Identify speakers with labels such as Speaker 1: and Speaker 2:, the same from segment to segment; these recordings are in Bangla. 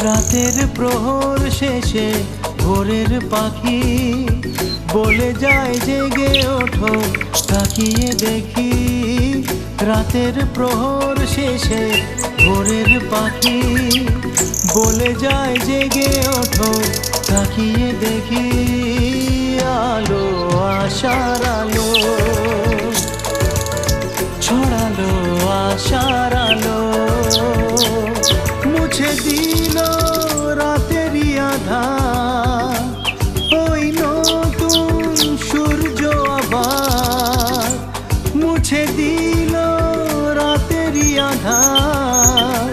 Speaker 1: রাতের প্রহর শেষে ভোরের পাখি বলে যায় জেগে ওঠো, তাকিয়ে দেখি। রাতের প্রহর শেষে ভোরের পাখি বলে যায় জেগে ওঠো, তাকিয়ে দেখি। আলো আশার আলো ছড়ালো, আশার আলো মুছে দিল রাতেরই আঁধার। ওই নতুন সূর্য আবার মুছে দিল রাতেরই আঁধার।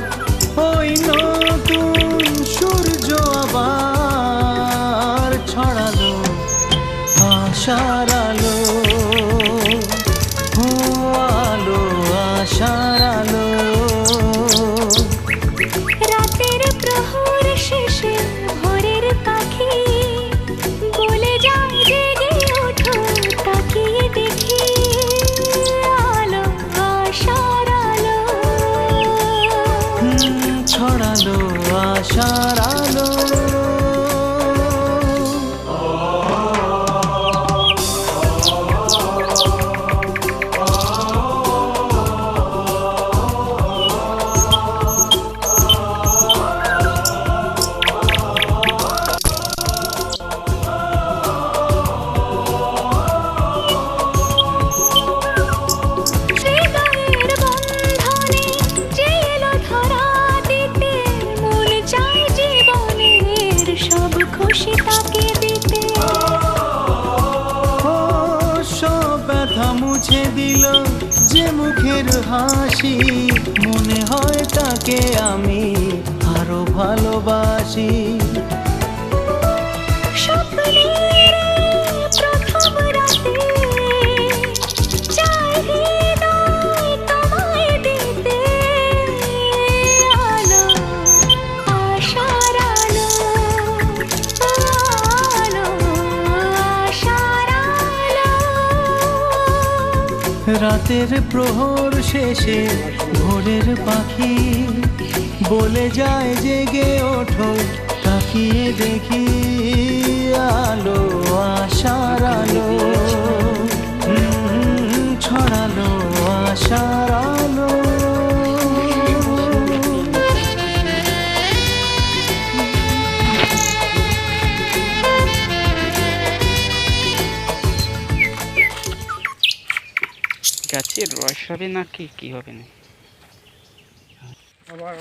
Speaker 1: ওই নতুন সূর্য আবার ছড়ালো আশার আলো। ও আলো আশার আলো।
Speaker 2: রাতের প্রহর শেষে ভোরের পাখি বলে যায় জেগে ওঠো, তাকিয়ে দেখি। আলো আশার আলো
Speaker 1: ছড়ালো আশার আলো।
Speaker 2: হৃদয়ের বন্ধনে যে এলো ধরা দিতে, মন চায় জীবনের সব খুশি তাকে দিতে।
Speaker 1: ও সব ব্যথা মুছে দিল যে মুখের হাসি, মনে হয় তাকে আমি আরো ভালোবাসি।
Speaker 2: স্বপ্নের প্রথম রাতে চাই হৃদয় তোমায় দিতে। আলো আশার আলো, আলো আশার আলো।
Speaker 1: রাতের প্রহর শেষে ভোরের পাখি বলে যায় জেগে ওঠো, তাকিয়ে দেখি। আলো আশার আলো ছড়ালো আশার আলো।
Speaker 3: গাছের রস হবে নাকি কি হবে না?
Speaker 4: আবার